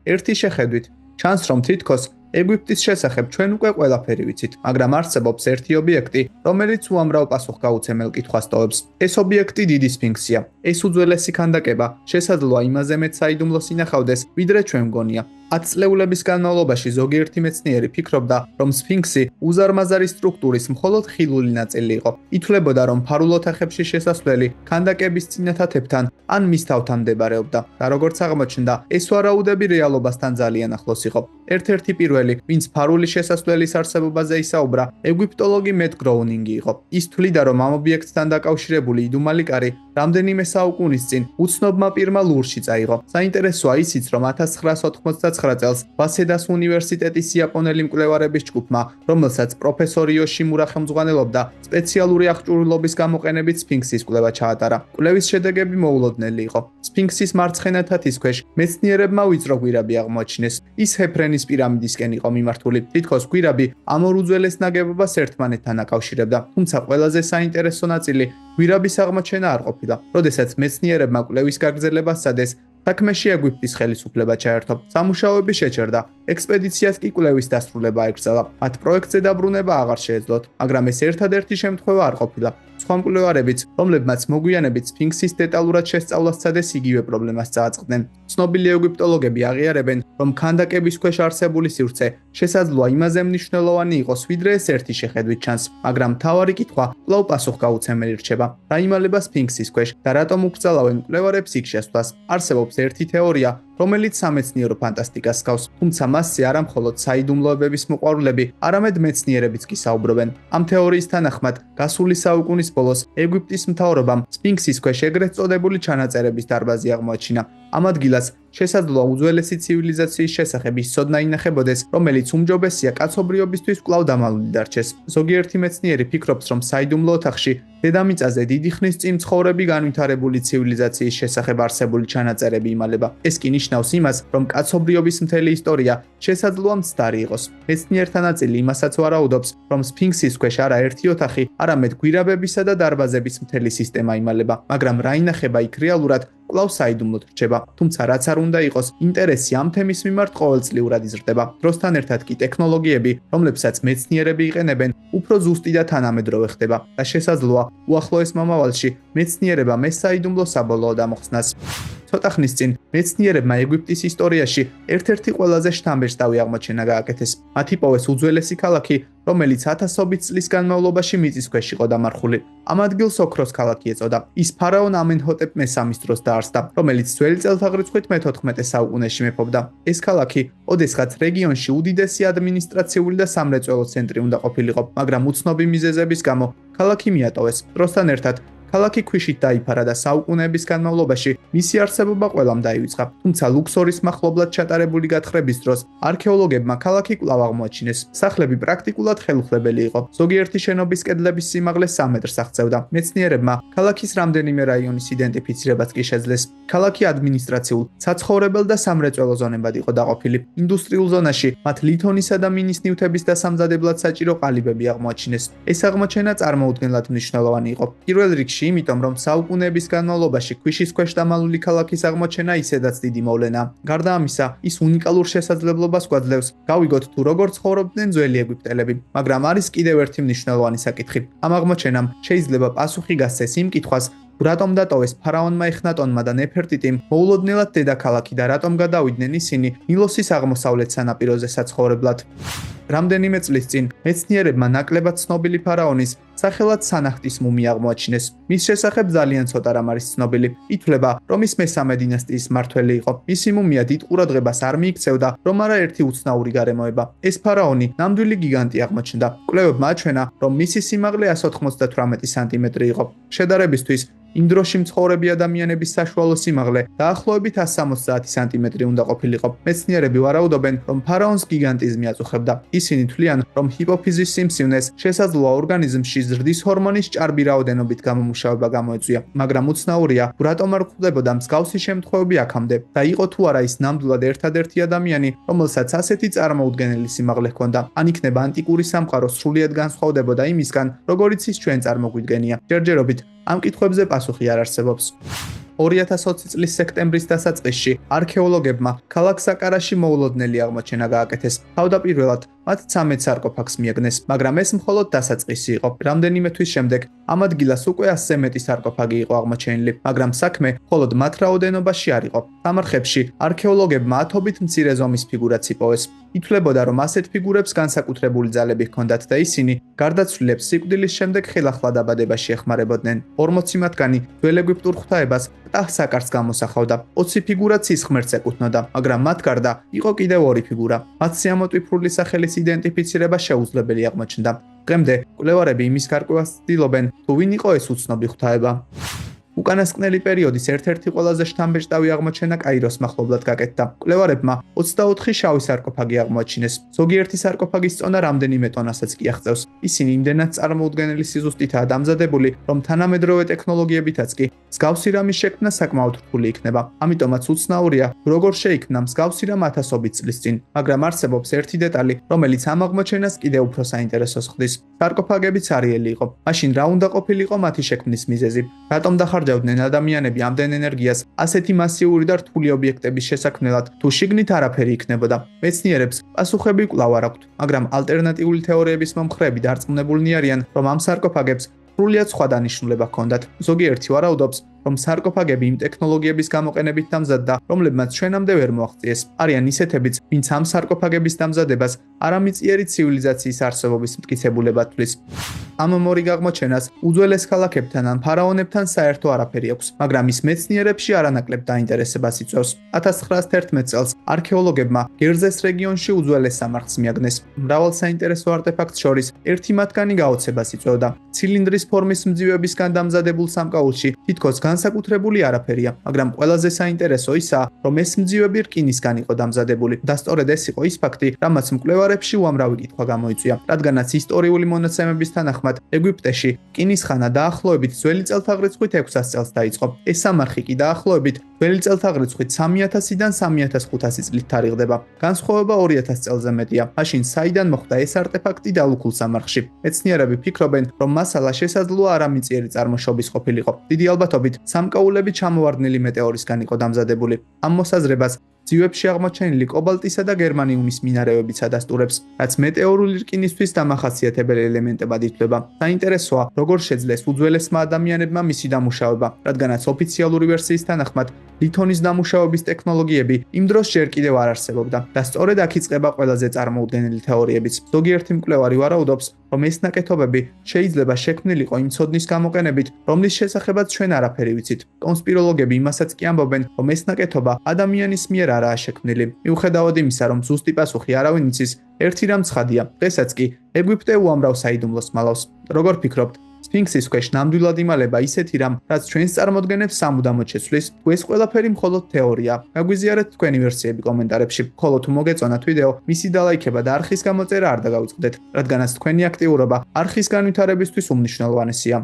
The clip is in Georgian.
ერთი შეხედვით ჩანს, რომ თითქოს ეგვიპტის შესახებ ჩვენ უკვე ყველაფერი ვიცით, მაგრამ არსებობს ერთი ობიექტი, რომელიც უამრავ პასუხგაუცემელ კითხვას ტოვებს. ეს ობიექტი დიდი სფინქსია. ეს უძველესი ქანდაკება შესაძლოა იმაზე მეტ საიდუმლოს ინახავდეს, ვიდრე ჩვენ მგონია. 10 წლეულების განმავლობაში ზოგიერთი მეცნიერი ფიქრობდა, რომ სფინქსი უზარმაზარი სტრუქტურის მხოლოდ ხილული ნაწილი იყო. ითვლებოდა, რომ ფარულ ოთახებში შესასვლელი ქანდაკების წინათათებთან ან მის თავთან მდებარეობდა და როგორც აღმოჩნდა, ეს ვარაუდები რეალობასთან ძალიან ახლოს იყო. ერთ-ერთი პირველი, ვინც ფარული შესასვლელის არსებობაზე ისაუბრა, ეგვიპტოლოგი მეტ გროუნინგი იყო. ის თვლიდა, რომ ამ ობიექტთან დაკავშირებული იდუმალი კარი რამდენიმე საუკუნის წინ უცნობმა პირმა ლურში წაიღო. საინტერესოა ისიც, რომ 1999 წელს ვასედას უნივერსიტეტის იაპონელი მკვლევარების ჯგუფმა, რომელსაც პროფესორი იოშიმურა ხელმძღვანელობდა, სპეციალური აღჭურვილობის გამოყენებით სფინქსის კვლევა ჩაატარა. კვლევის შედეგები მოულოდნელი იყო. სფინქსის მარცხენა თათის ქვეშ მეცნიერებმა ვიწრო გვირაბი აღმოაჩინეს. ის ჰეფრენის პირამიდისკენ იყო მიმართული. თითქოს გვირაბი ამ ორ უძველეს ნაგებობას ერთმანეთთან აკავშირებდა, თუმცა ყველაზე საინტერესო ნაწილი გვირაბის აღმოჩენა არ ყოფილა. როდესაც მეცნიერებმა კვლევის გაგრძელებას სცადეს, საქმეში ეგვიპტის ხელისუფლება ჩაერთო. სამუშაოები შეჩერდა, ექსპედიციას კი კვლევის დასრულება აიკრძალა. მათ პროექტზე დაბრუნება აღარ შეეძლოთ, მაგრამ ეს ერთადერთი შემთხვევა არ ყოფილა. სხვა მკვლევარებიც, რომლებმაც მოგვიანებით სფინქსის დეტალურად შესწავლას სცადეს, იგივე პრობლემას წააწყდნენ. ცნობილი ეგვიპტოლოგები აღიარებენ, რომ ქანდაკების ქვეშ არსებული სივრცე შესაძლოა იმაზე მნიშვნელოვანი იყოს, ვიდრე ეს ერთი შეხედვით ჩანს, მაგრამ მთავარი კითხვა კვლავ პასუხგაუცემელი რჩება. რა იმალება სფინქსის ქვეშ და რატომ უკრძალავენ მკვლევარებს იქ შესვლას? არსებობს ერთი თეორია, რომელიც სამეცნიერო ფანტასტიკას ჰგავს, თუმცა მასზე არა მხოლოდ საიდუმლოებების მოყვარულები, არამედ მეცნიერებიც კი საუბრობენ. ამ თეორიის თანახმად, გასული საუკუნის ბოლოს ეგვიპტის მთავრობამ სფინქსის ქვეშ ეგრეთ წოდებული ჩანაწერების დარბაზი აღმოაჩინა. ამ ადგილას შესაძლოა უძველესი ცივილიზაციის შესახებ ის ცოდნა ინახებოდეს, რომელიც უმჯობესია კაცობრიობისთვის კვლავ დამალული დარჩეს. ზოგიერთი მეცნიერი ფიქრობს, რომ საიდუმლო ოთახში დედამიწაზე დიდი ხნის წინ მცხოვრები განვითარებული ცივილიზაციის შესახებ არსებული ჩანაწერები იმალება. ეს კი ნიშნავს იმას, რომ კაცობრიობის მთელი ისტორია შესაძლოა მცდარი იყოს. მეცნიერთა ნაწილი იმასაც ვარაუდობს, რომ სფინქსის ქვეშ არა ერთი ოთახი, არამედ გვირაბებისა და დარბაზების მთელი სისტემა იმალება, მაგრამ რა ინახება იქ რეალურად კვლავ საიდუმლოდ რჩება. თუმცა რაც არ უნდა იყოს, ინტერესი ამ თემის მიმართ ყოველწლიურად იზრდება. დროსთან ერთად კი ტექნოლოგიები, რომლებსაც მეცნიერები იყენებენ, უფრო ზუსტი და თანამედროვე ხდება და შესაძლოა უახლოეს მომავალში მეცნიერებმა ეს საიდუმლო საბოლოოდ ამოხსნას. ცოტა ხნის წინ მეცნიერებმა ეგვიპტის ისტორიაში ერთ-ერთი ყველაზე შთამბეჭდავი აღმოჩენა გააკეთეს. მათ იპოვეს უძველესი ქალაქი, რომელიც ათასობით წლის განმავლობაში მიწის ქვეშ იყო დამარხული. ამ ადგილს ოქროს ქალაქი ეწოდა. ის ფარაონ ამენჰოტეპ მესამის დროს დაარსდა, რომელიც ძველი წელთაღრიცხვით მე-14 საუკუნეში მეფობდა. ეს ქალაქი ოდესღაც რეგიონში უდიდესი ადმინისტრაციული და სამრეწველო ცენტრი უნდა ყოფილიყო, მაგრამ უცნობი მიზეზების გამო ქალაქი მიატოვეს. დროსთან ერთად ქალაქი ქვიშით დაიფარა და საუკუნეების განმავლობაში მისი არსებობა ყველამ დაივიწყა. თუმცა ლუქსორის მახლობლად ჩატარებული გათხრების დროს არქეოლოგებმა ქალაქი კვლავ აღმოაჩინეს. სახლები პრაქტიკულად ხელუხლებელი იყო. ზოგიერთი შენობის კედლების სიმაღლე 3 მეტრს აღწევდა. მეცნიერებმა ქალაქის რამდენიმე რაიონის იდენტიფიცირებაც კი შეძლეს. ქალაქი ადმინისტრაციულ, საცხოვრებელ და სამრეწველო ზონებად იყო დაყოფილი. ინდუსტრიულ ზონაში მათ ლითონისა და მინის ნივთების დასამზადებლად საჭირო ყალიბები აღმოაჩინეს. ეს აღმოჩენა წარმოუდგენლად მნიშვნელოვანი იყო. პირველ რიგში იმიტომ, რომ საუკუნეების განმავლობაში ქვიშის ქვეშ დამალული ქალაქის აღმოჩენა ისედაც დიდი მოვლენა. გარდა ამისა, ის უნიკალურ შესაძლებლობას გვაძლევს გავიგოთ თუ როგორ ცხოვრობდნენ ძველი ეგვიპტელები, მაგრამ არის კიდევ ერთი მნიშვნელოვანი საკითხი. ამ აღმოჩენამ შეიძლება პასუხი გასცეს იმ კითხვას, რატომ დატოვეს ფარაონმა ეხნატონმა და ნეფერტიტიმ მოულოდნელად დედაქალაქი და რატომ გადავიდნენ ისინი ნილოსის აღმოსავლეთ სანაპიროზე საცხოვრებლად. რამდენიმე წლის წინ მეცნიერებმა ნაკლებად ცნობილი ფარაონის სახელად სანახტის მუმია აღმოაჩინეს. მის შესახებ ძალიან ცოტა რამ არის ცნობილი. ითვლება, რომ ის მესამე დინასტიის მმართველი იყო. მისი მუმია დიდ ყურადღებას არ მიიქცევდა, რომ არაერთი უცნაური გარემოება. ეს ფარაონი ნამდვილი გიგანტი აღმოჩნდა. მკვლევებმა აჩვენა, რომ მისი სიმაღლე 198 სანტიმეტრი იყო. შედარებისთვის, იმ დროში მცხოვრები ადამიანების საშუალო სიმაღლე დაახლოებით 170 სანტიმეტრი უნდა ყოფილიყო. მეცნიერები ვარაუდობენ, რომ ფარაონს გიგანტიზმი აწუხებდა. ისინი თვლიან, რომ ჰიპოფიზის სიმსივნეს შესაძლოა ორგანიზმში ზრდის ჰორმონის ჭარბი რაოდენობით გამომუშავება გამოეწვია, მაგრამ უცნაურია, რატომ არ გვხვდებოდა მსგავსი შემთხვევები აქამდე და იყო თუ არა ის ნამდვილად ერთადერთი ადამიანი, რომელსაც ასეთი წარმოუდგენელი სიმაღლე ჰქონდა. ან იქნება ანტიკური სამყარო სრულიად განსხვავდებოდა იმისგან, როგორიც ის ჩვენ წარმოგვიდგენია. ჯერჯერობით ამ კითხვებზე პასუხი არ არსებობს. 2020 წლის სექტემბრის დასაწყისში არქეოლოგებმა ქალაქ საკარაში მოულოდნელი აღმოჩენა გააკეთეს. თავდაპირველად მათ 13 სარკოფაგს მიაგნეს, მაგრამ ეს მხოლოდ დასაწყისი იყო. რამდენიმე თვის შემდეგ ამ ადგილას უკვე 100-ზე მეტი სარკოფაგი იყო აღმოჩენილი, მაგრამ საქმე მხოლოდ მათ რაოდენობაში არ იყო. სამარხებში არქეოლოგებმა ათობით მცირე ზომის ფიგურაც იპოვეს. ითვლებოდა, რომ ასეთ ფიგურებს განსაკუთრებული ძალები ჰქონდათ და ისინი გარდაცვლილებს სიკვდილის შემდეგ ხილახლა დაბადებაში ეხმარებოდნენ. 40 მათგანი ძველ ეგვიპტურ ღვთაებას პტah-საკარს გამოსახავდა. 20 ფიგურა ცის ღმერთს ეკუთვნოდა, მაგრამ მათ გარდა იყო კიდევ 2 ფიგურა. მათ სიამოტვიფრული სახელის იდენტიფიცირება შეუძლებელი აღმოჩნდა. დღემდე მკვლევარები იმის გარკვევას ცდილობენ, თუ ვინ იყო ეს უცნობი ღვთაება. უკანასკნელი პერიოდის ერთ-ერთი ყველაზე შთამბეჭდავი აღმოჩენა კაიროს მახლობლად გაკეთდა. მკვლევარებმა 24 შავი სარკოფაგი აღმოაჩინეს. ზოგიერთი სარკოფაგის წონა რამდენიმე ტონასაც კი აღწევს. ისინი იმდენად წარმოუდგენელი სიზუსტითაა დამზადებული, რომ თანამედროვე ტექნოლოგიებითაც კი მსგავსი რამის შექმნა საკმაოდ რთული იქნება. ამიტომაც უცნაურია, როგორ შეიქმნა მსგავსი რამ ათასობით წლის წინ. მაგრამ არსებობს ერთი დეტალი, რომელიც ამ აღმოჩენას კიდევ უფრო საინტერესოს ხდის. სარკოფაგები ცარიელი იყო. მაშინ რა უნდა ყოფილიყო მათი შექმნის მიზეზი? რატომ ხარჯავდნენ ადამიანები ამდენ ენერგიას ასეთი მასიური და რთული ობიექტების შესაქმნელად, თუ შიგნით არაფერი იქნებოდა. მეცნიერებს პასუხები კვლავ არ აქვთ, მაგრამ ალტერნატიული თეორიების მომხრეები დარწმუნებულნი არიან, რომ ამ სარკოფაგებს სრულიად სხვა დანიშნულება ჰქონდათ. ზოგიერთი ვარაუდობს, რომ სარკოფაგები იმ ტექნოლოგიების გამოყენებით დამზადდა, რომლებმაც ჩვენამდე ვერ მოაღწიეს. არიან ისეთებიც, ვინც ამ სარკოფაგების დამზადებას არამიწიერი ცივილიზაციის არსებობის მტკიცებულება თვლის. ამ მორიგ აღმოჩენას უძველეს ქალაქებთან ან ფარაონებთან საერთო არაფერი აქვს, მაგრამ ის მეცნიერებში არანაკლებ დაინტერესებას იწვევს. 1911 წელს არქეოლოგებმა გერზეს რეგიონში უძველეს სამარხს მიაგნეს. მრავალ საინტერესო არტეფაქტს შორის ერთი მათგანი გაოცებას იწვევდა. ცილინდრის ფორმის მძივებისგან დამზადებულ სამკაულში თითქოს განსაკუთრებული არაფერია, მაგრამ ყველაზე საინტერესო ისაა, რომ ეს მძივები რკინისგან იყო დამზადებული და სწორედ ეს იყო ის ფაქტი, რამაც მკვლევარებში უამრავი კითხვა გამოიწვია, რადგანაც ისტორიული მონაცემების თანახმად ეგვიპტეში რკინის ხანა დაახლოებით ძველი წელთაღრიცხვით 600 წელს დაიწყო. ეს სამარხი კი დაახლოებით ძველი წელთაღრიცხვით 3000-დან 3500 წლით თარიღდება. განსხვავება 2000 წელზე მეტია. მაშინ საიდან მოხვდა ეს არტეფაქტი დალუქულ სამარხში? მეცნიერები ფიქრობენ, რომ მასალა შესაძლოა არამიწიერი წარმოშობის ყოფილიყო. დიდი ალბათობით სამკაულები ჩამოვარდნილი მეტეორისგან იყო დამზადებული. ამ მოსაზრებას ძივებში აღმოჩენილი კობალტისა და გერმანიუმის მინარევებიც ადასტურებს, რაც მეტეორული რკინისთვის დამახასიათებელი ელემენტებად ითვლება. საინტერესოა, როგორ შეძლეს უძველესმა ადამიანებმა მისი დამუშავება, რადგანაც ოფიციალური ვერსიის თანახმად ლითონის დამუშავების ტექნოლოგიები იმ დროს ჯერ კიდევ არ არსებობდა და სწორედ აქ იწყება ყველაზე წარმოუდგენელი თეორიებიც. ზოგიერთი მკვლევარი ვარაუდობს, რომ ეს ნაკეთობები შეიძლება შექმნილიყო იმ ცოდნის გამოყენებით, რომლის შესახებაც ჩვენ არაფერი ვიცით. კონსპიროლოგები იმასაც კი ამბობენ, რომ ეს ნაკეთობა ადამიანის მიერ არაა შექმნილი. მიუხედავად იმისა, რომ ზუსტი პასუხი არავინ იცის, ერთი რამ ცხადია, დღესაც კი ეგვიპტე უამრავ საიდუმლოს მალავს. როგორ ფიქრობთ, სფინქსის ქვეშ ნამდვილად იმალება ისეთი რამ, რაც ჩვენს წარმოდგენებს სამუდამოდ შეცვლის? თუ ეს ყველაფერი მხოლოდ თეორია, გაგვიზიარეთ თქვენი ვერსიები კომენტარებში. ხოლო თუ მოგეწონათ ვიდეო, მისი დალაიქება და არხის გამოწერა არ დაგაუწყდეთ, რადგანაც თქვენი აქტიურობა არხის განვითარებისთვის უმნიშვნელოვანესია.